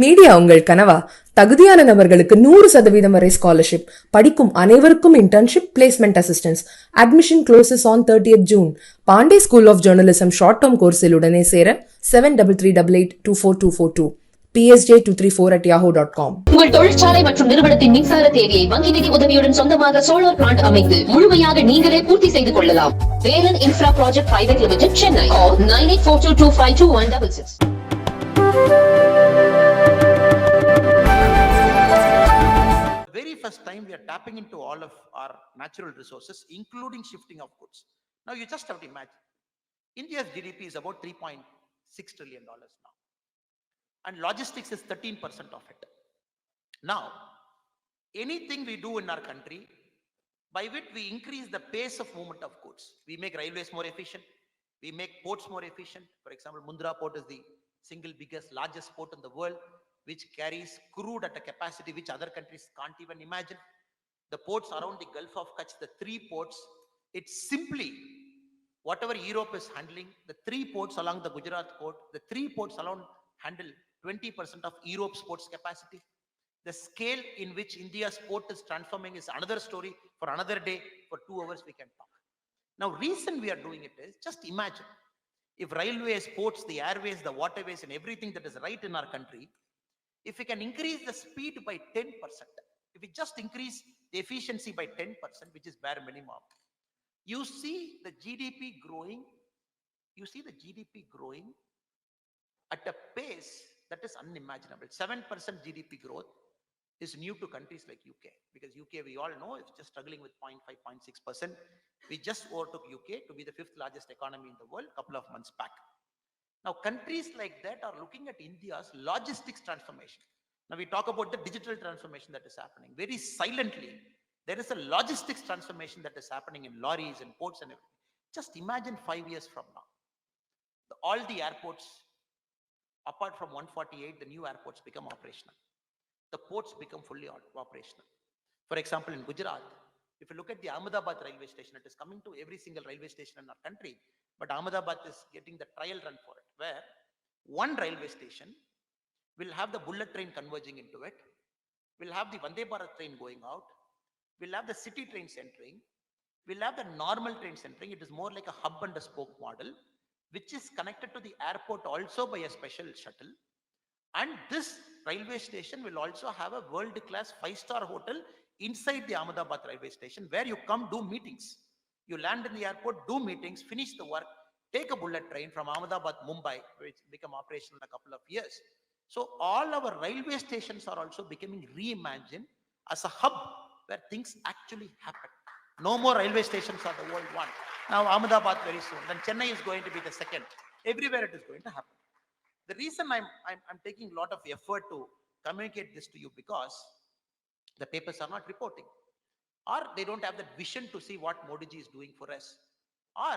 Media உங்கள் கனவா? தகுதியான நபர்களுக்கு 100% வரை ஸ்காலர்ஷிப், படிக்கும் அனைவருக்கும் internship, placement assistance. Admission closes on 30th June. Pandey school of journalism short term கோர்ஸில் உடனே சேர 7338824242 psj234@yahoo.com. உங்கள் தொழிற்சாலை மற்றும் நிறுவனத்தின் மின்சார தேவையை வங்கி நிதி உதவியுடன் சொந்தமாக சோலார் பிளான்ட் அமைத்து முழுமையாக நீங்களே பூர்த்தி செய்து கொள்ளலாம். Velan infra project private limited, Chennai. 9842252166. Very first time we are tapping into all of our natural resources, including shifting of goods. Now you just have to imagine, India's GDP is about $3.6 trillion now, and logistics is 13% of it. Now, anything we do in our country by which we increase the pace of movement of goods, we make railways more efficient, we make ports more efficient. For example, Mundra port is the single biggest, largest port in the world, which carries crude at a capacity which other countries can't even imagine. The ports around the Gulf of Kutch, the 3 ports, it's simply whatever Europe is handling, the 3 ports along the Gujarat port, the 3 ports alone handle 20% of Europe's ports capacity. The scale in which India's port is transforming is another story for another day. For 2 hours we can talk. Now, reason we are doing it is, just imagine if railways, ports, the airways, the waterways, and everything that is right in our country, if we can increase the speed by 10%, if we just increase the efficiency by 10%, which is bare minimum, you see the GDP growing, at a pace that is unimaginable. 7% GDP growth is new to countries like UK, because UK, we all know, is just struggling with 0.5, 0.6%. We just overtook UK to be the 5th largest economy in the world a couple of months back. Now, countries like that are looking at India's logistics transformation. Now, we talk about the digital transformation that is happening. Very silently, there is a logistics transformation that is happening in lorries and ports and everything. Just imagine 5 years from now, all the airports, apart from 148, the new airports become operational. The ports become fully operational. For example, in Gujarat, if you look at the Ahmedabad railway station, it is coming to every single railway station in our country, but Ahmedabad is getting the trial run for it, where one railway station will have the bullet train converging into it, will have the Vande Bharat train going out, will have the city trains entering, will have the normal trains entering. It is more like a hub and a spoke model, which is connected to the airport also by a special shuttle. And this railway station will also have a world-class 5-star hotel inside the Ahmedabad railway station, where you come do meetings. You land in the airport, do meetings, finish the work, take a bullet train from Ahmedabad, Mumbai, which become operational in a couple of years. So all our railway stations are also becoming reimagined as a hub where things actually happen. No more railway stations are the world one. Now Ahmedabad very soon. Then Chennai is going to be the second. Everywhere it is going to happen. The reason I'm taking a lot of effort to communicate this to you, because the papers are not reporting, or they don't have that vision to see what Modi ji is doing for us, or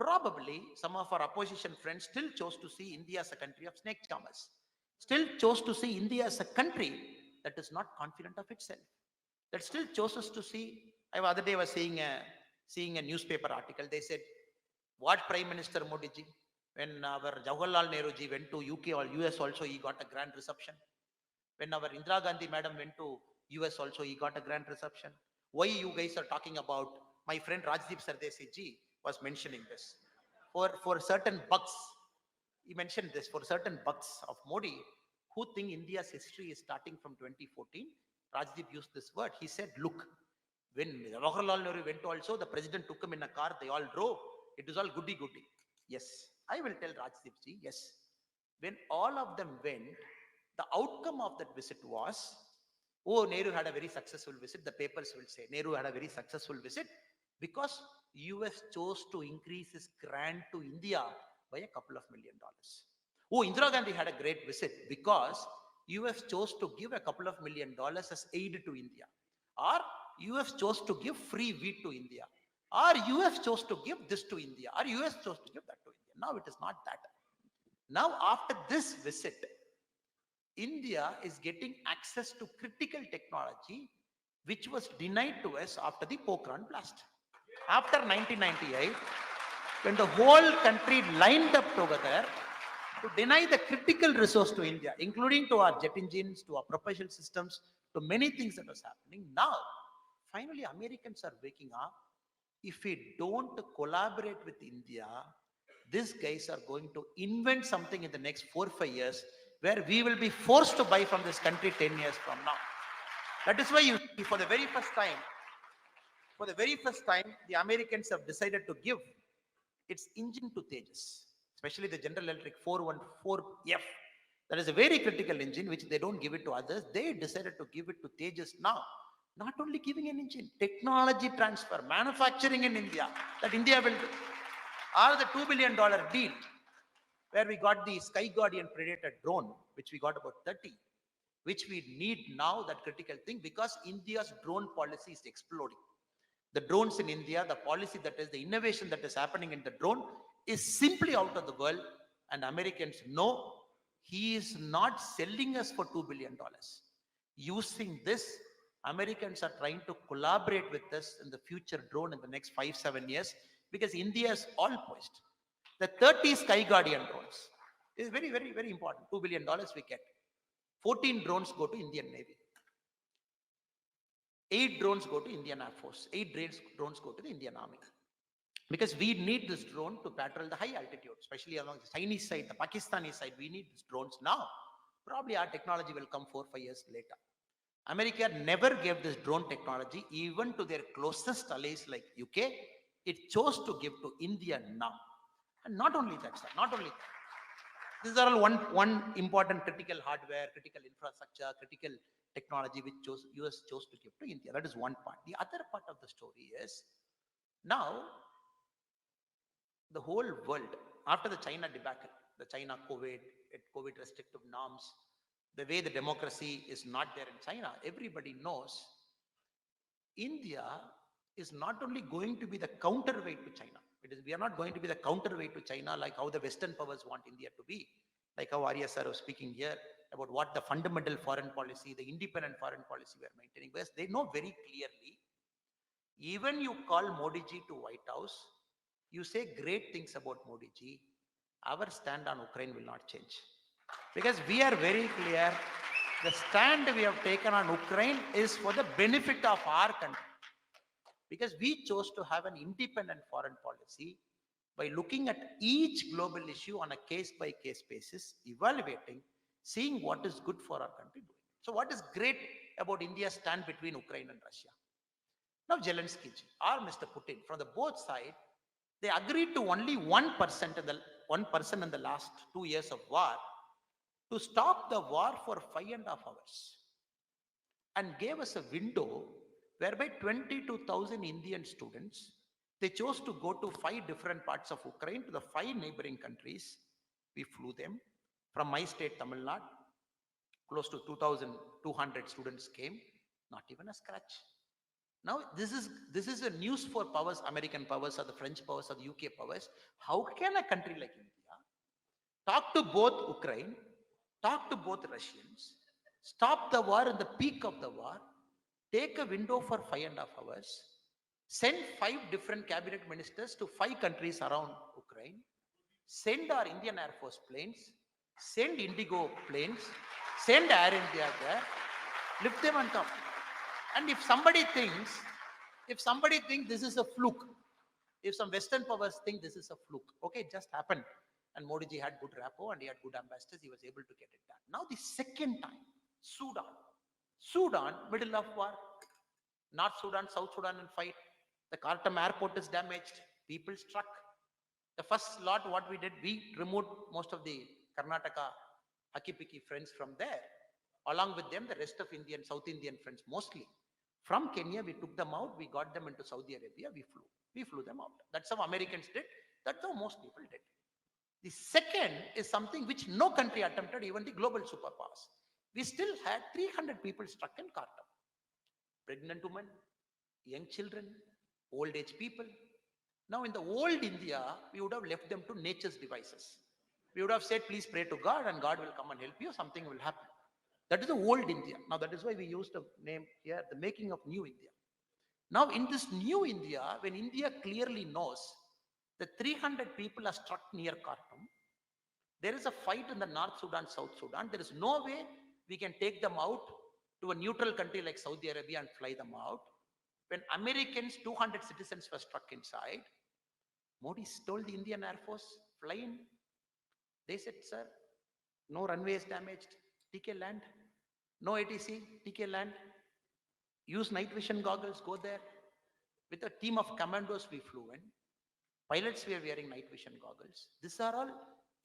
probably some of our opposition friends still chose to see India as a country of snake charmers, still chose to see India as a country that is not confident of itself, that still chooses to see. The other day I was seeing a newspaper article. They said, what Prime Minister Modi ji, when our Jawaharlal Nehru ji went to UK or US also, he got a grand reception. When our Indira Gandhi madam went to US also, he got a grand reception. Why you guys are talking about? My friend Rajdeep Sardesi ji was mentioning this. For certain bucks, he mentioned this, for certain bucks of Modi who think India's history is starting from 2014, Rajdeep used this word. He said, look, when Jawaharlal Nehru went also, the president took him in a car, they all drove. It was all goody-goody. Yes, I will tell Rajdeep ji, yes. When all of them went, the outcome of that visit was, oh, Nehru had a very successful visit. The papers will say Nehru had a very successful visit because US chose to increase his grant to India by a couple of $1 million. Oh, Indira Gandhi had a great visit because US chose to give a couple of $1 million as aid to India. Or US chose to give free wheat to India. Or US chose to give this to India. Or US chose to give that to India. Now it is not that. Now after this visit, India is getting access to critical technology which was denied to us after the Pokhran blast. After 1998, when the whole country lined up together to deny the critical resource to India, including to our jet engines, to our propulsion systems, to many things that was happening. Now, finally, Americans are waking up. If we don't collaborate with India, these guys are going to invent something in the next 4 or 5 years where we will be forced to buy from this country 10 years from now. That is why you see, for the very first time, the Americans have decided to give its engine to Tejas, especially the General Electric 414F. That is a very critical engine, which they don't give it to others. They decided to give it to Tejas now. Not only giving an engine, technology transfer, manufacturing in India, that India will do. Or the $2 billion deal, where we got the Sky Guardian Predator drone, which we got about 30, which we need now, that critical thing, because India's drone policy is exploding. The drones in India, the policy that is, the innovation that is happening in the drone is simply out of the world. And Americans know he is not selling us for $2 billion. Using this, Americans are trying to collaborate with us in the future drone in the next 5-7 years, because India is all poised. The 30 Sky Guardian drones is very, very, very important. $2 billion we get. 14 drones go to Indian Navy. 8 drones go to Indian Air Force. 8 drones go to the Indian Army. Because we need this drone to patrol the high altitude, especially along the Chinese side, the Pakistani side. We need these drones now. Probably our technology will come 4 or 5 years later. America never gave this drone technology even to their closest allies like UK. It chose to give to India now. And not only that, sir, not only that. These are all one important critical hardware, critical infrastructure, critical technology which US chose to give to India. That is one part. The other part of the story is, now the whole world, after the China debacle, the China COVID restrictive norms, the way the democracy is not there in China, everybody knows India is not only going to be the counterweight to China. We are not going to be the counterweight to China like how the Western powers want India to be, like how Arya sir was speaking here about what the fundamental foreign policy, the independent foreign policy we are maintaining. Because they know very clearly, even you call Modi ji to White House, you say great things about Modi ji, our stand on Ukraine will not change. Because we are very clear, the stand we have taken on Ukraine is for the benefit of our country. Because we chose to have an independent foreign policy by looking at each global issue on a case-by-case basis, evaluating, seeing what is good for our country doing. So what is great about India's stand between Ukraine and Russia? Now Zelensky or Mr. Putin, from the both sides, they agreed to only 1% in the last 2 years of war to stop the war for 5.5 hours, and gave us a window whereby 22,000 Indian students, they chose to go to 5 different parts of Ukraine, to the 5 neighboring countries. We flew them. From my state, Tamil Nadu, close to 2,200 students came, not even a scratch. Now, this is a news for powers, American powers or the French powers or the UK powers. How can a country like India talk to both Ukraine, talk to both Russians, stop the war in the peak of the war, take a window for 5.5 hours, send 5 different cabinet ministers to 5 countries around Ukraine, send our Indian Air Force planes, send Indigo planes, send Air India there, lift them and come. And if somebody thinks this is a fluke, if some Western powers think this is a fluke, okay, it just happened. And Modi ji had good rapport and he had good ambassadors, he was able to get it done. Now the second time, Sudan, middle of war. North Sudan, South Sudan in fight. The Khartoum airport is damaged. People struck. The first lot, what we did, we removed most of the Karnataka Hakipiki friends from there. Along with them, the rest of South Indian friends mostly. From Kenya, we took them out. We got them into Saudi Arabia. We flew them out. That's how Americans did. That's how most people did. The second is something which no country attempted, even the global superpowers. We still had 300 people struck in Khartoum. Pregnant women, young children, old age people. Now in the old India, we would have left them to nature's devices. We would have said, please pray to God and God will come and help you, something will happen. That is the old India. Now that is why we used the name here, the making of new India. Now in this new India, when India clearly knows that 300 people are struck near Khartoum, There is a fight in the North Sudan, South Sudan. There is no way we can take them out to a neutral country like Saudi Arabia and fly them out. When Americans, 200 citizens were struck inside, Modi told the Indian Air Force, fly in. They said, sir, no runways damaged, TK land. No ATC, TK land. Use night vision goggles, go there. With a team of commandos, we flew in. Pilots were wearing night vision goggles. These are all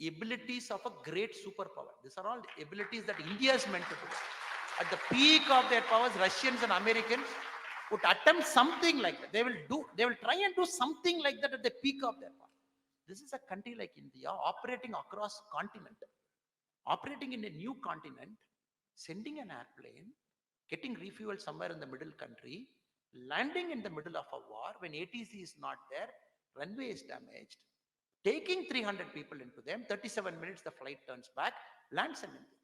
abilities of a great superpower. These are all abilities that India is meant to do. At the peak of their powers, Russians and Americans would attempt something like that. They will try and do something like that at the peak of their power. This is a country like India operating across continent, operating in a new continent, sending an airplane, getting refueled somewhere in the middle country, landing in the middle of a war when ATC is not there, runway is damaged, taking 300 people into them, 37 minutes the flight turns back, lands in India.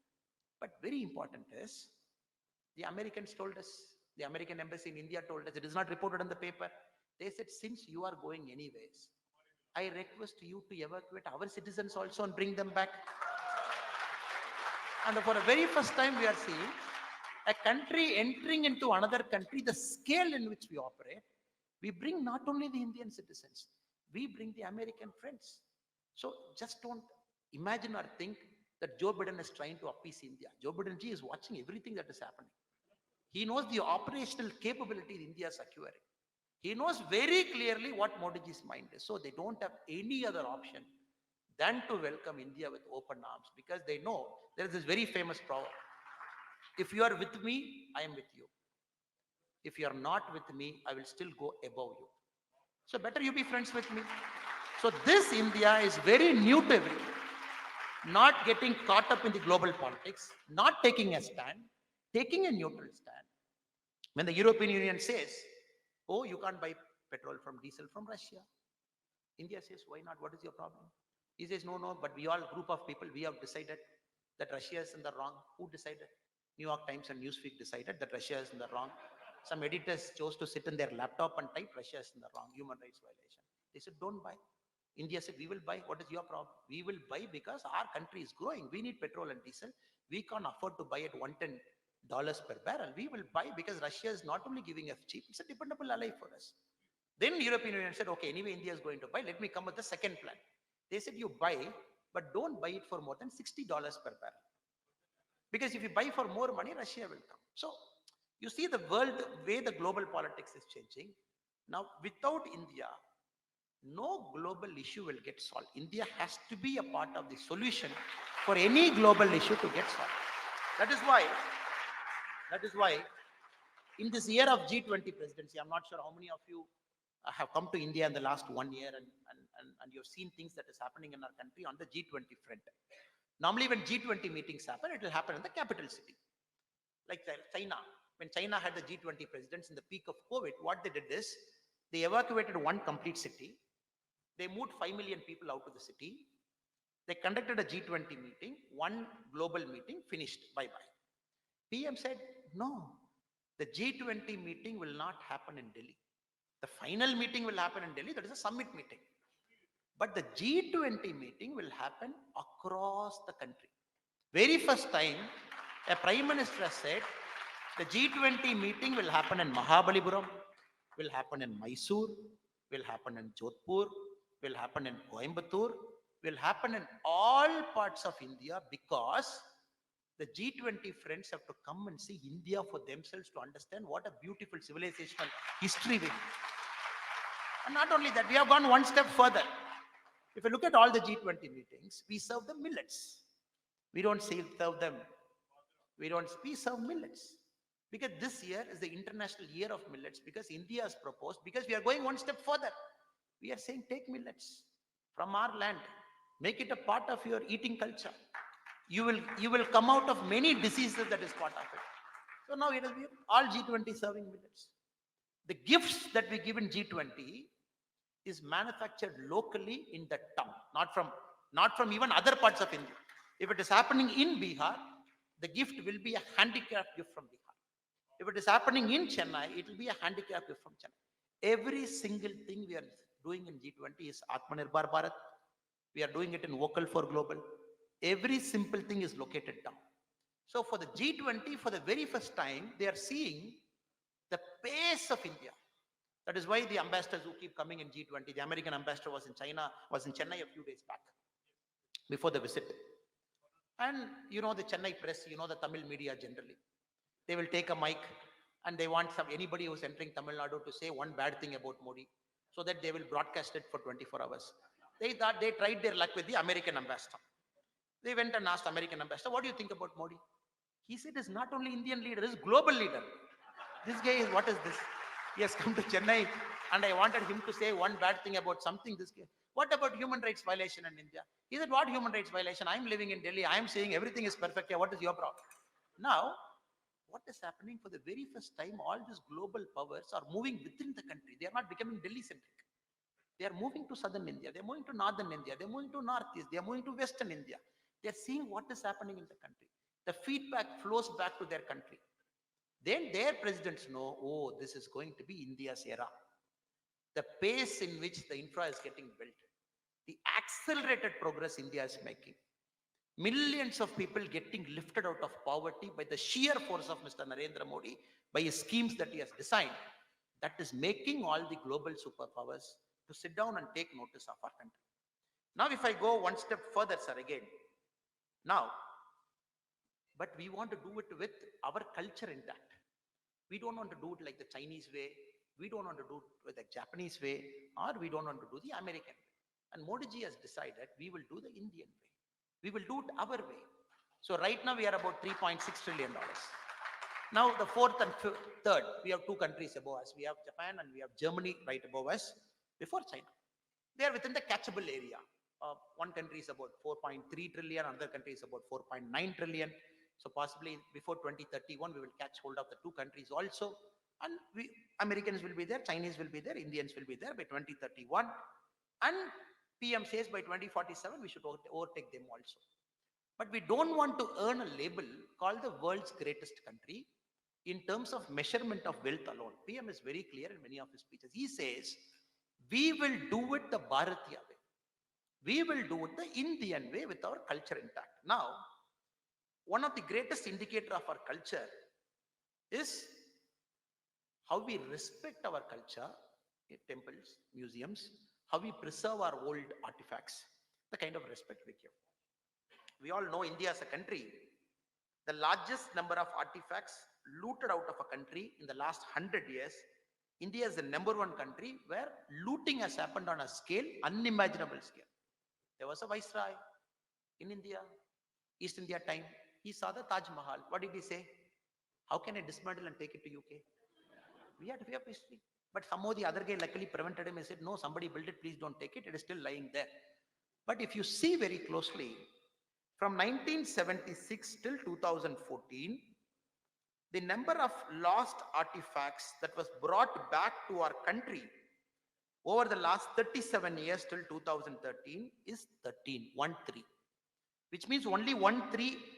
But very important is, the Americans told us, the American embassy in India told us, it is not reported in the paper. They said, since you are going anyways, I request you to evacuate our citizens also and bring them back. And for the very first time we are seeing a country entering into another country, the scale in which we operate, we bring not only the Indian citizens, we bring the American friends. So just don't imagine or think that Joe Biden is trying to appease India. Joe Biden ji is watching everything that is happening. He knows the operational capability India is acquiring. He knows very clearly what Modi ji's mind is. So they don't have any other option than to welcome India with open arms, because they know there is this very famous proverb. If you are with me, I am with you. If you are not with me, I will still go above you. So better you be friends with me. So this India is very new to everything. Not getting caught up in the global politics, not taking a stand, taking a neutral stand. When the European Union says, oh, you can't buy petrol from diesel from Russia, India says, why not? What is your problem? He says, no, but we all group of people, we have decided that Russia is in the wrong. Who decided? New York Times and Newsweek decided that Russia is in the wrong. Some editors chose to sit in their laptop and type Russia is in the wrong, human rights violation. They said, don't buy. India said, we will buy. What is your problem? We will buy because our country is growing. We need petrol and diesel. We can't afford to buy at $110 per barrel. We will buy because Russia is not only giving us cheap, it's a dependable ally for us. Then European Union said, okay, anyway, India is going to buy. Let me come with the second plan. They said, you buy, but don't buy it for more than $60 per barrel. Because if you buy for more money, Russia will come. So you see the world, the way the global politics is changing. Now, without India, no global issue will get solved. India has to be a part of the solution for any global issue to get solved. That is why in this year of G20 presidency, I'm not sure how many of you have come to India in the last 1 year and you've seen things that is happening in our country on the G20 front. Normally when G20 meetings happen, it will happen in the capital city. Like China, when China had the G20 presidents in the peak of COVID, what they did is, they evacuated one complete city. They moved 5 million people out of the city. They conducted a G20 meeting, one global meeting, finished, bye-bye. PM said, no, the G20 meeting will not happen in Delhi. The final meeting will happen in Delhi, that is a summit meeting. But the G20 meeting will happen across the country. Very first time, a Prime Minister said, the G20 meeting will happen in Mahabalipuram, will happen in Mysore, will happen in Jodhpur, will happen in Coimbatore, will happen in all parts of India, because the G20 friends have to come and see India for themselves to understand what a beautiful civilizational history we have. And not only that, we have gone one step further. If you look at all the G20 meetings, we serve them millets. We don't serve them, we serve millets. Because this year is the International Year of Millets, because India has proposed, because we are going one step further. We are saying, take millets from our land, make it a part of your eating culture. You will come out of many diseases that is part of it. So now it will be all G20 serving millets. The gifts that we give in G20 is manufactured locally in the town, not from even other parts of India. If it is happening in Bihar, the gift will be a handicraft gift from Bihar. If it is happening in Chennai, it will be a handicraft gift from Chennai. Every single thing we are doing in G20 is Atmanirbhar Bharat. We are doing it in Vocal for Global. Every simple thing is located down. So for the G20, for the very first time, they are seeing the pace of India. That is why the ambassadors who keep coming in G20, the American ambassador was in China, was in Chennai a few days back before the visit. And the Chennai press, the Tamil media generally, they will take a mic and they want anybody who's entering Tamil Nadu to say one bad thing about Modi, so that they will broadcast it for 24 hours. They thought they tried their luck with the American ambassador. They went and asked American ambassador, what do you think about Modi? He said, it's not only Indian leader, it's global leader. This guy is, what is this? He has come to Chennai and I wanted him to say one bad thing about something. This guy, what about human rights violation in India? He said, what human rights violation? I'm living in Delhi. I'm saying everything is perfect here. What is your problem? Now, what is happening for the very first time, all these global powers are moving within the country. They are not becoming Delhi-centric. They are moving to southern India. They're moving to northern India. They're moving to northeast. They're moving to western India. They're seeing what is happening in the country. The feedback flows back to their country. Then their presidents know, oh, this is going to be India's era. The pace in which the infra is getting built, the accelerated progress India is making, millions of people getting lifted out of poverty by the sheer force of Mr. Narendra Modi, by his schemes that he has designed, that is making all the global superpowers to sit down and take notice of our country. Now, if I go one step further, sir, again, now, but we want to do it with our culture intact. We don't want to do it like the Chinese way. We don't want to do it with the Japanese way, or we don't want to do the American way. And Modi ji has decided we will do the Indian way. We will do it our way. So right now we are about $3.6 trillion. Now the fourth and third, we have two countries above us. We have Japan and we have Germany right above us before China. They are within the catchable area. One country is about 4.3 trillion, another country is about 4.9 trillion. So possibly before 2031, we will catch hold of the two countries also. And Americans will be there, Chinese will be there, Indians will be there by 2031. And PM says by 2047, we should overtake them also. But we don't want to earn a label called the world's greatest country in terms of measurement of wealth alone. PM is very clear in many of his speeches. He says, we will do it the Bharatiya way. We will do it the Indian way with our culture intact. Now, one of the greatest indicator of our culture is how we respect our culture in temples, museums, how we preserve our old artifacts, the kind of respect we give. We all know India as a country, the largest number of artifacts looted out of a country in the last 100 years, India is the #1 country where looting has happened on a scale, unimaginable scale. There was a viceroy in India, East India time. He saw the Taj Mahal. What did he say? How can I dismantle and take it to UK? We have history. But somehow the other guy luckily prevented him and said, no, somebody built it, please don't take it. It is still lying there. But if you see very closely, from 1976 till 2014, the number of lost artifacts that was brought back to our country over the last 37 years till 2013 is 13, which means only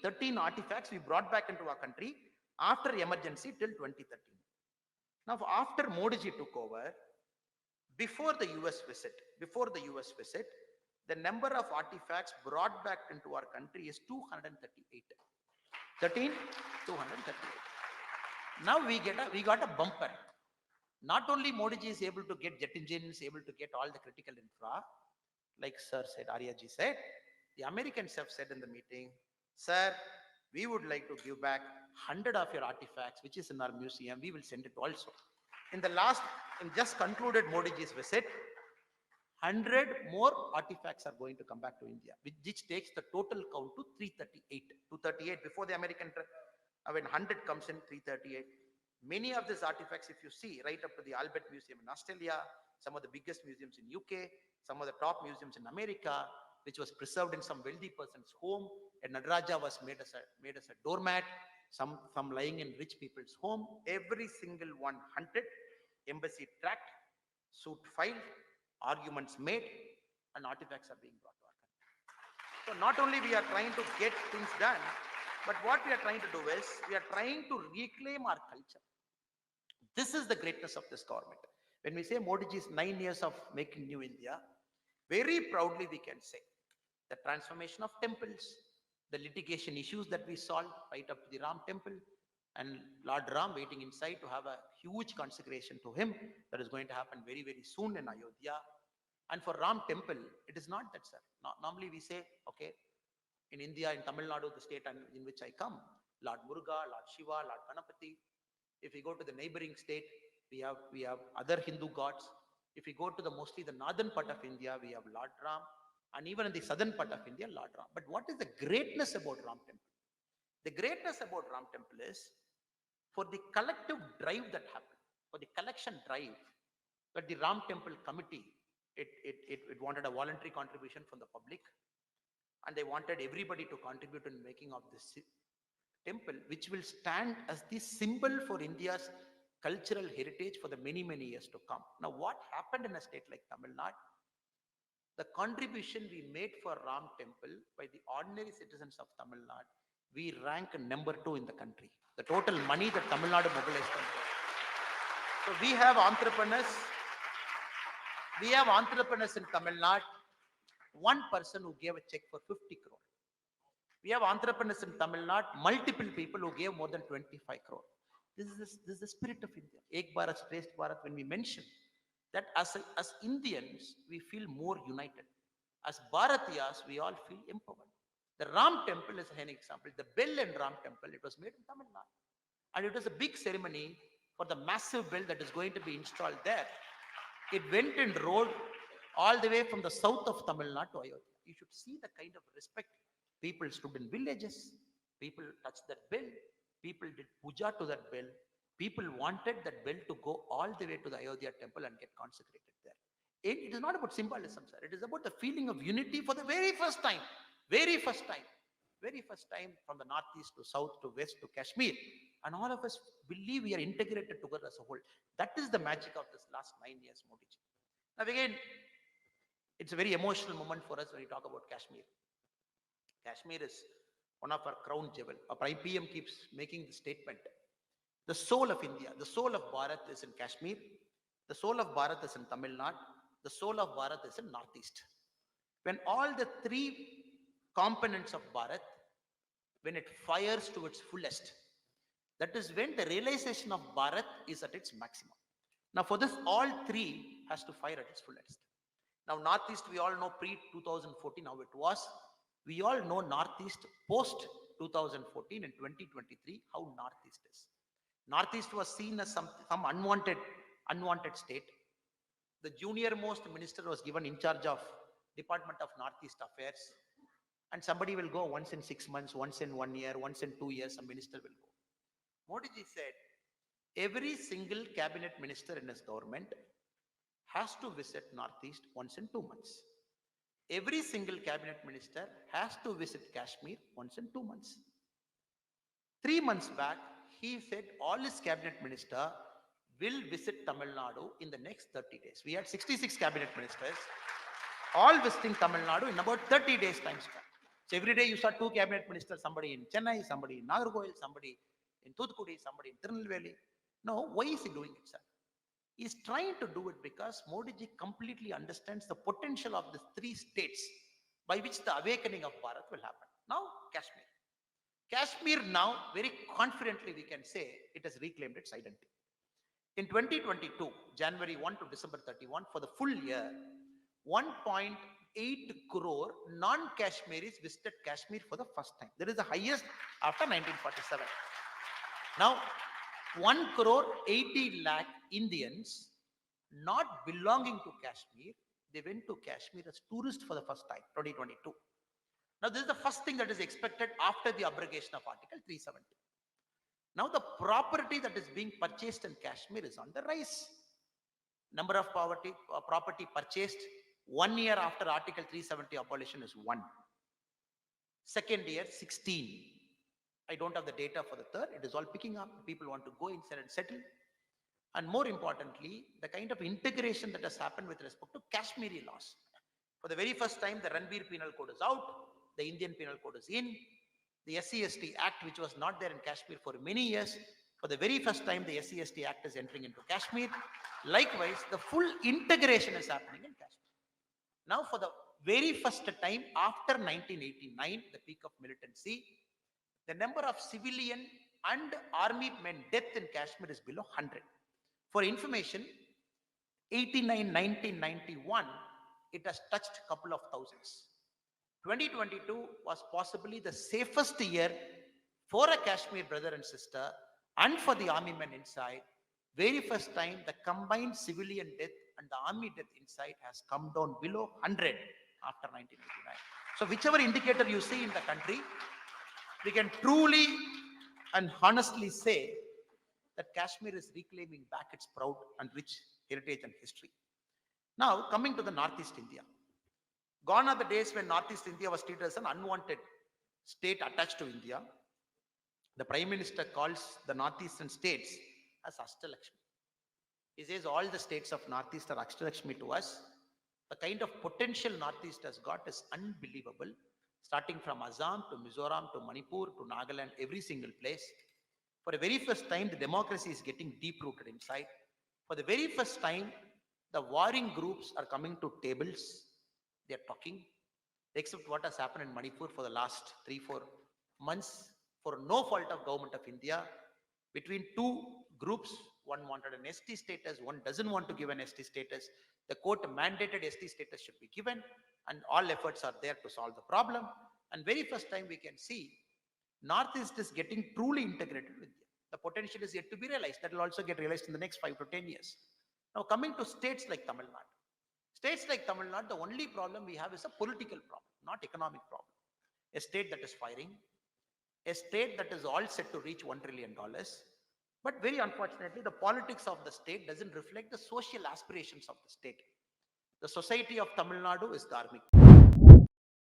13 artifacts we brought back into our country after emergency till 2013. Now, after Modi ji took over, before the US visit, the number of artifacts brought back into our country is 238. 238. Now we got a bumper. Not only Modi ji is able to get jet engines, able to get all the critical infra, like Sir said, Arya ji said, the Americans have said in the meeting, sir, we would like to give back 100 of your artifacts, which is in our museum. We will send it also. In just concluded Modi ji's visit, 100 more artifacts are going to come back to India, which takes the total count to 338. 238 before the American, when 100 comes in, 338. Many of these artifacts, if you see, right up to the Albert Museum in Australia, some of the biggest museums in UK, some of the top museums in America, which was preserved in some wealthy person's home. And Nadaraja was made as a doormat, some lying in rich people's home. Every single one hunted, embassy tracked, suit filed, arguments made, and artifacts are being brought to our country. So not only we are trying to get things done, but what we are trying to do is, we are trying to reclaim our culture. This is the greatness of this government. When we say Modi ji's 9 years of making new India, very proudly we can say the transformation of temples, the litigation issues that we solved right up to the Ram temple, and Lord Ram waiting inside to have a huge consecration to him that is going to happen very, very soon in Ayodhya. And for Ram temple, it is not that, sir. Normally we say, okay, in India, in Tamil Nadu, the state in which I come, Lord Muruga, Lord Shiva, Lord Ganapati. If we go to the neighboring state, we have other Hindu gods. If we go to mostly the northern part of India, we have Lord Ram, and even in the southern part of India, Lord Ram. But what is the greatness about Ram temple? The greatness about Ram temple is for the collective drive that happened, for the collection drive that the Ram temple committee, it wanted a voluntary contribution from the public, and they wanted everybody to contribute in making of this temple, which will stand as the symbol for India's cultural heritage for the many, many years to come. Now, what happened in a state like Tamil Nadu? The contribution we made for Ram temple by the ordinary citizens of Tamil Nadu, we rank number 2 in the country. The total money that Tamil Nadu mobilized. So we have entrepreneurs in Tamil Nadu, one person who gave a check for 50 crore. We have entrepreneurs in Tamil Nadu, multiple people who gave more than 25 crore. This is the spirit of India. Ek Bharat, Shresth Bharat, when we mention that as Indians, we feel more united. As Bharatiyas, we all feel empowered. The Ram temple is an example. The bell in Ram temple, it was made in Tamil Nadu. And it was a big ceremony for the massive bell that is going to be installed there. It went and rode all the way from the south of Tamil Nadu to Ayodhya. You should see the kind of respect. People stood in villages. People touched that bell. People did puja to that bell. People wanted that bell to go all the way to the Ayodhya temple and get consecrated there. It is not about symbolism, sir. It is about the feeling of unity for the very first time. Very first time from the northeast to south to west to Kashmir. And all of us believe we are integrated together as a whole. That is the magic of this last 9 years, Modi ji. Now again, it's a very emotional moment for us when we talk about Kashmir. Kashmir is one of our crown jewel. Our PM keeps making the statement. The soul of India, the soul of Bharat is in Kashmir. The soul of Bharat is in Tamil Nadu. The soul of Bharat is in Northeast. When all the 3 components of Bharat, when it fires to its fullest, that is when the realization of Bharat is at its maximum. Now for this, all 3 has to fire at its fullest. Now Northeast, we all know pre-2014 how it was. We all know Northeast post-2014 and 2023, how Northeast is. Northeast was seen as some unwanted state. The junior most minister was given in charge of Department of Northeast Affairs. And somebody will go once in 6 months, once in 1 year, once in 2 years, a minister will go. Modi ji said, every single cabinet minister in his government has to visit Northeast once in 2 months. Every single cabinet minister has to visit Kashmir once in 2 months. 3 months back, he said all his cabinet minister will visit Tamil Nadu in the next 30 days. We had 66 cabinet ministers, all visiting Tamil Nadu in about 30 days time span. So every day you saw 2 cabinet ministers, somebody in Chennai, somebody in Nagarkoil, somebody in Thoothukudi, somebody in Tirunelveli. No, why is he doing it, sir? He's trying to do it because Modi ji completely understands the potential of the 3 states by which the awakening of Bharat will happen. Now, Kashmir. Kashmir now, very confidently we can say, it has reclaimed its identity. In 2022, January 1 to December 31, for the full year, 1.8 crore non-Kashmiris visited Kashmir for the first time. That is the highest after 1947. Now, 1 crore 80 lakh Indians not belonging to Kashmir, they went to Kashmir as tourists for the first time, 2022. Now, this is the first thing that is expected after the abrogation of Article 370. Now, the property that is being purchased in Kashmir is on the rise. Number of property purchased 1 year after Article 370 abolition is 1. Second year, 16. I don't have the data for the third. It is all picking up. People want to go inside and settle. And more importantly, the kind of integration that has happened with respect to Kashmiri laws. For the very first time, the Ranbir Penal Code is out. The Indian Penal Code is in. The SC/ST Act, which was not there in Kashmir for many years, for the very first time, the SC/ST Act is entering into Kashmir. Likewise, the full integration is happening in Kashmir. Now, for the very first time after 1989, the peak of militancy, the number of civilian and army men death in Kashmir is below 100. For information, 89, 1991, it has touched a couple of thousands. 2022 was possibly the safest year for a Kashmir brother and sister and for the army men inside. Very first time, the combined civilian death and the army death inside has come down below 100 after 1989. So whichever indicator you see in the country, we can truly and honestly say that Kashmir is reclaiming back its proud and rich heritage and history. Now, coming to the Northeast India. Gone are the days when Northeast India was treated as an unwanted state attached to India. The Prime Minister calls the Northeastern states as Ashtalakshmi. He says all the states of Northeast are Ashtalakshmi to us. The kind of potential Northeast has got is unbelievable. Starting from Assam to Mizoram to Manipur to Nagaland, every single place. For the very first time, the democracy is getting deep-rooted inside. For the very first time, the warring groups are coming to tables. They are talking. Except what has happened in Manipur for the last 3-4 months, for no fault of government of India, between two groups, one wanted an ST status, one doesn't want to give an ST status. The court mandated ST status should be given, and all efforts are there to solve the problem. And very first time we can see Northeast is getting truly integrated with India. The potential is yet to be realized. That will also get realized in the next 5 to 10 years. Now, coming to states like Tamil Nadu. States like Tamil Nadu, the only problem we have is a political problem, not economic problem. A state that is firing, a state that is all set to reach $1 trillion. But very unfortunately, the politics of the state doesn't reflect the social aspirations of the state. The society of Tamil Nadu is dharmic.